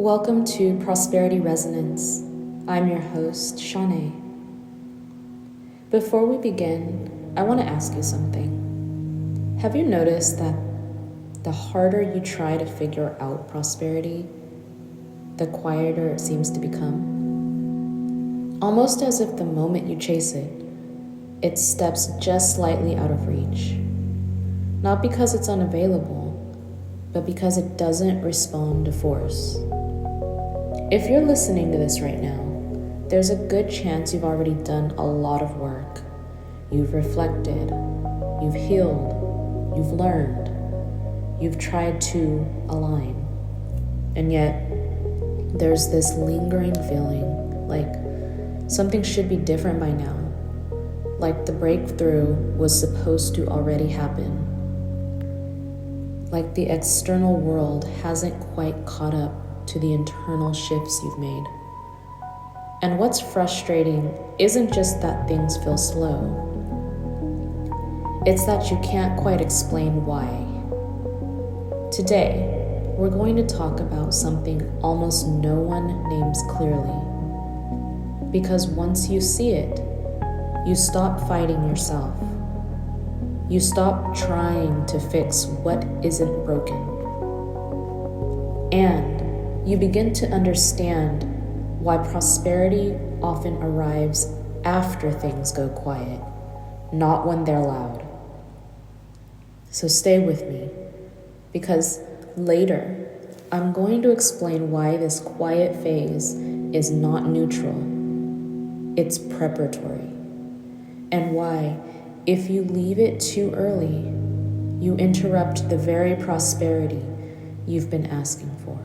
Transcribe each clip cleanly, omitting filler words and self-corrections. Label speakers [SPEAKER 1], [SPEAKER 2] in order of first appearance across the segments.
[SPEAKER 1] Welcome to Prosperity Resonance. I'm your host, Shanae. Before we begin, I want to ask you something. Have you noticed that the harder you try to figure out prosperity, the quieter it seems to become? Almost as if the moment you chase it, it steps just slightly out of reach. Not because it's unavailable, but because it doesn't respond to force. If you're listening to this right now, there's a good chance you've already done a lot of work. You've reflected, you've healed, you've learned, you've tried to align. And yet, there's this lingering feeling like something should be different by now, like the breakthrough was supposed to already happen, like the external world hasn't quite caught up to the internal shifts you've made. And what's frustrating isn't just that things feel slow. It's that you can't quite explain why. Today, we're going to talk about something almost no one names clearly. Because once you see it, you stop fighting yourself. You stop trying to fix what isn't broken. And you begin to understand why prosperity often arrives after things go quiet, not when they're loud. So stay with me, because later I'm going to explain why this quiet phase is not neutral, it's preparatory, and why, if you leave it too early, you interrupt the very prosperity you've been asking for.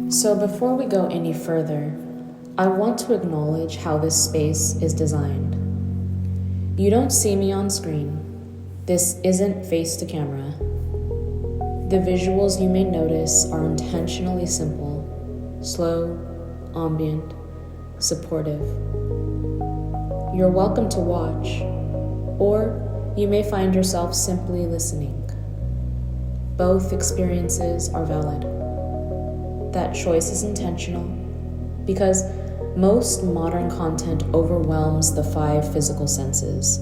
[SPEAKER 1] So before we go any further, I want to acknowledge how this space is designed. You don't see me on screen. This isn't face to camera. The visuals you may notice are intentionally simple, slow, ambient, supportive. You're welcome to watch, or you may find yourself simply listening. Both experiences are valid. That choice is intentional because most modern content overwhelms the 5 physical senses: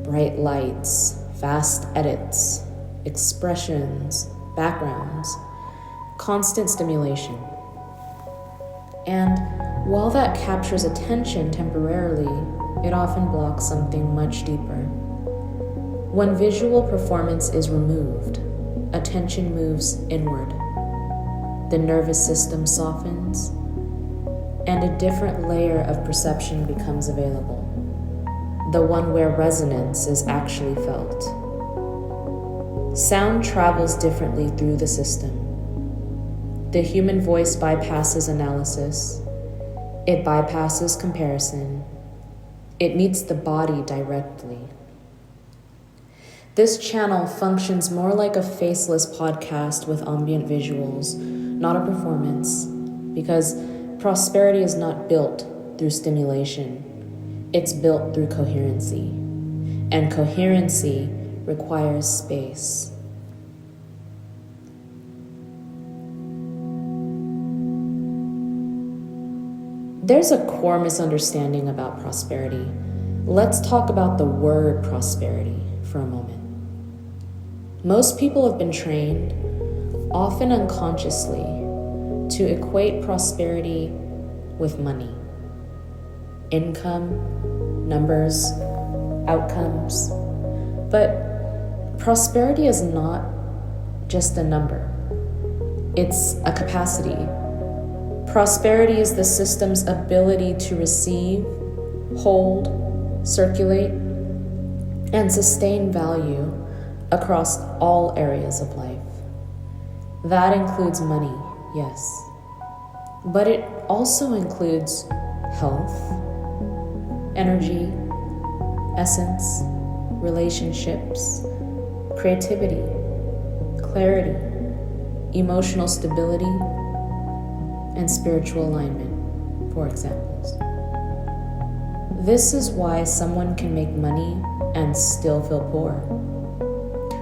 [SPEAKER 1] bright lights, fast edits, expressions, backgrounds, constant stimulation. And while that captures attention temporarily, it often blocks something much deeper. When visual performance is removed, attention moves inward. The nervous system softens, and a different layer of perception becomes available, the one where resonance is actually felt. Sound travels differently through the system. The human voice bypasses analysis. It bypasses comparison. It meets the body directly. This channel functions more like a faceless podcast with ambient visuals, not a performance, because prosperity is not built through stimulation. It's built through coherency, and coherency requires space. There's a core misunderstanding about prosperity. Let's talk about the word prosperity for a moment. Most people have been trained, often unconsciously, to equate prosperity with money, income, numbers, outcomes. But prosperity is not just a number. It's a capacity. Prosperity is the system's ability to receive, hold, circulate, and sustain value across all areas of life. That includes money, yes. But it also includes health, energy, essence, relationships, creativity, clarity, emotional stability, and spiritual alignment, for examples. This is why someone can make money and still feel poor,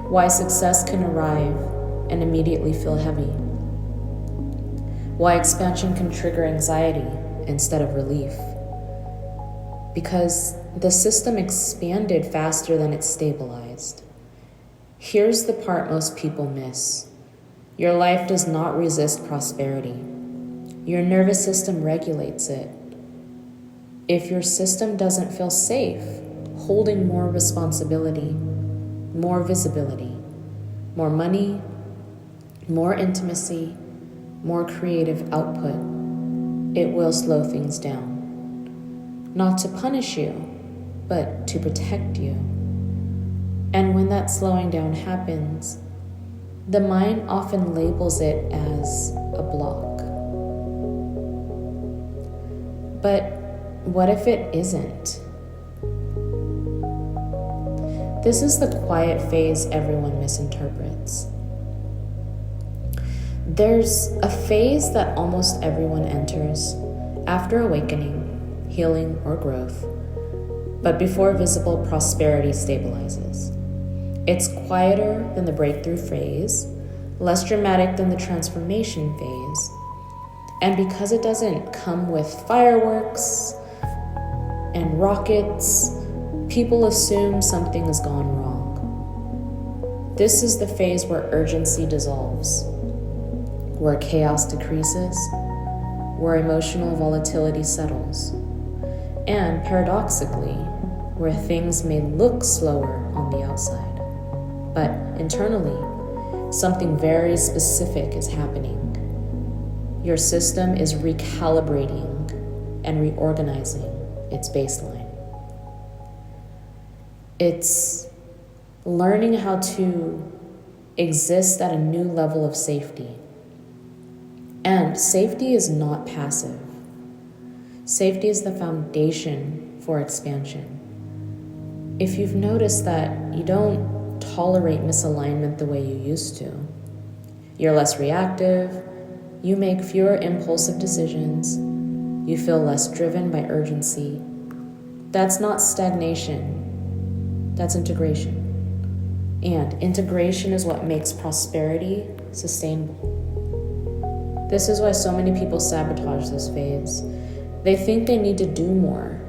[SPEAKER 1] Why success can arrive and immediately feel heavy. Why expansion can trigger anxiety instead of relief. Because the system expanded faster than it stabilized. Here's the part most people miss. Your life does not resist prosperity. Your nervous system regulates it. If your system doesn't feel safe, holding more responsibility, more visibility, more money, more intimacy, more creative output, it will slow things down. Not to punish you, but to protect you. And when that slowing down happens, the mind often labels it as a block. But what if it isn't? This is the quiet phase everyone misinterprets. There's a phase that almost everyone enters after awakening, healing, or growth, but before visible prosperity stabilizes. It's quieter than the breakthrough phase, less dramatic than the transformation phase, and because it doesn't come with fireworks and rockets, people assume something has gone wrong. This is the phase where urgency dissolves, where chaos decreases, where emotional volatility settles, and paradoxically, where things may look slower on the outside, but internally, something very specific is happening. Your system is recalibrating and reorganizing its baseline. It's learning how to exist at a new level of safety. And safety is not passive. Safety is the foundation for expansion. If you've noticed that you don't tolerate misalignment the way you used to, you're less reactive, you make fewer impulsive decisions, you feel less driven by urgency, that's not stagnation, that's integration. And integration is what makes prosperity sustainable. This is why so many people sabotage this phase. They think they need to do more.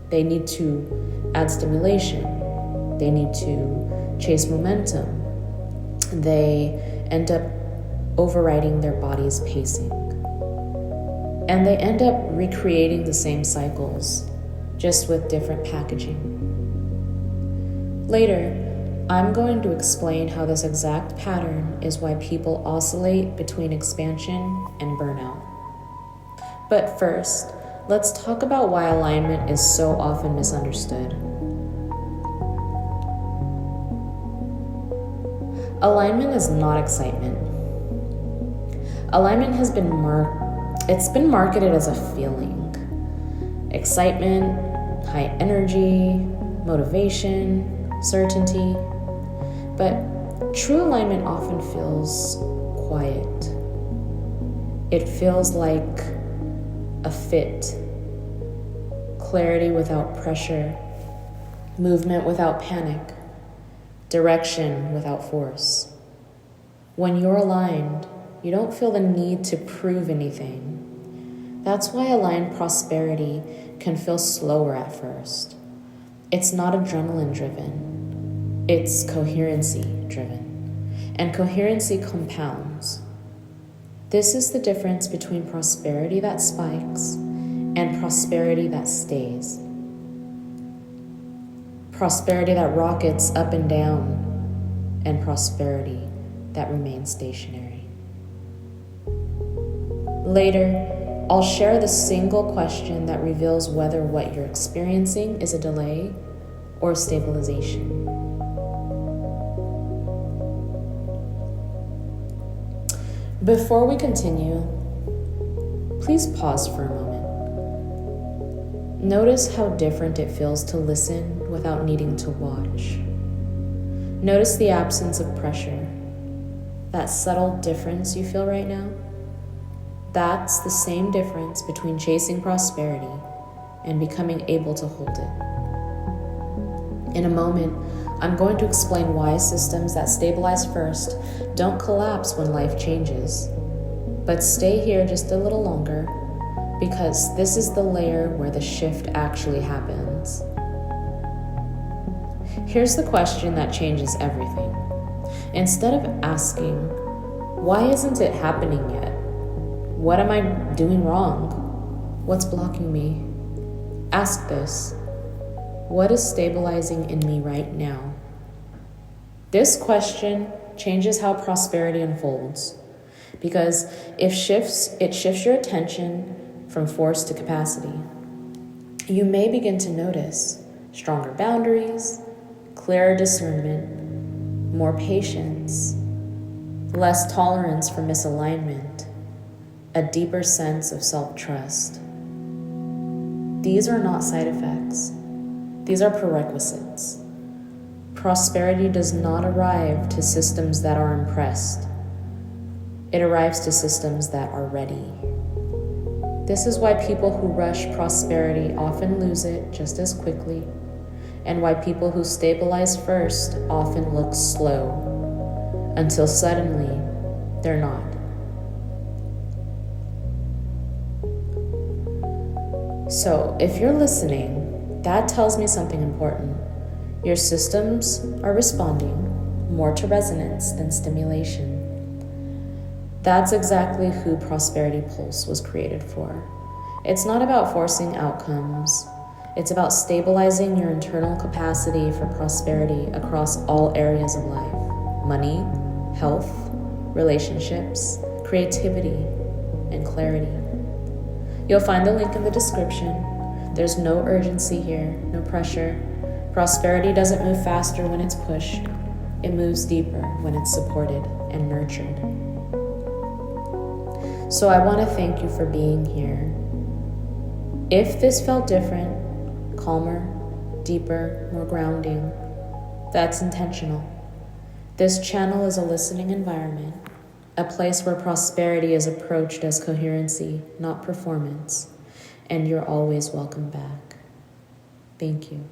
[SPEAKER 1] They need to add stimulation. They need to chase momentum. They end up overriding their body's pacing. And they end up recreating the same cycles, just with different packaging. Later, I'm going to explain how this exact pattern is why people oscillate between expansion and burnout. But first, let's talk about why alignment is so often misunderstood. Alignment is not excitement. Alignment has been marketed as a feeling. Excitement, high energy, motivation, certainty. But true alignment often feels quiet. It feels like a fit, clarity without pressure, movement without panic, direction without force. When you're aligned, you don't feel the need to prove anything. That's why aligned prosperity can feel slower at first. It's not adrenaline driven. It's coherency driven, and coherency compounds. This is the difference between prosperity that spikes and prosperity that stays. Prosperity that rockets up and down, and prosperity that remains stationary. Later, I'll share the single question that reveals whether what you're experiencing is a delay or stabilization. Before we continue, please pause for a moment. Notice how different it feels to listen without needing to watch. Notice the absence of pressure, that subtle difference you feel right now. That's the same difference between chasing prosperity and becoming able to hold it. In a moment, I'm going to explain why systems that stabilize first don't collapse when life changes. But stay here just a little longer, because this is the layer where the shift actually happens. Here's the question that changes everything. Instead of asking, why isn't it happening yet? What am I doing wrong? What's blocking me? Ask this. What is stabilizing in me right now? This question changes how prosperity unfolds, because it shifts your attention from force to capacity. You may begin to notice stronger boundaries, clearer discernment, more patience, less tolerance for misalignment, a deeper sense of self-trust. These are not side effects. These are prerequisites. Prosperity does not arrive to systems that are impressed. It arrives to systems that are ready. This is why people who rush prosperity often lose it just as quickly, and why people who stabilize first often look slow, until suddenly they're not. So, if you're listening, that tells me something important. Your systems are responding more to resonance than stimulation. That's exactly who Prosperity Pulse was created for. It's not about forcing outcomes. It's about stabilizing your internal capacity for prosperity across all areas of life: money, health, relationships, creativity, and clarity. You'll find the link in the description. There's no urgency here, no pressure. Prosperity doesn't move faster when it's pushed. It moves deeper when it's supported and nurtured. So I want to thank you for being here. If this felt different, calmer, deeper, more grounding, that's intentional. This channel is a listening environment, a place where prosperity is approached as coherency, not performance, and you're always welcome back. Thank you.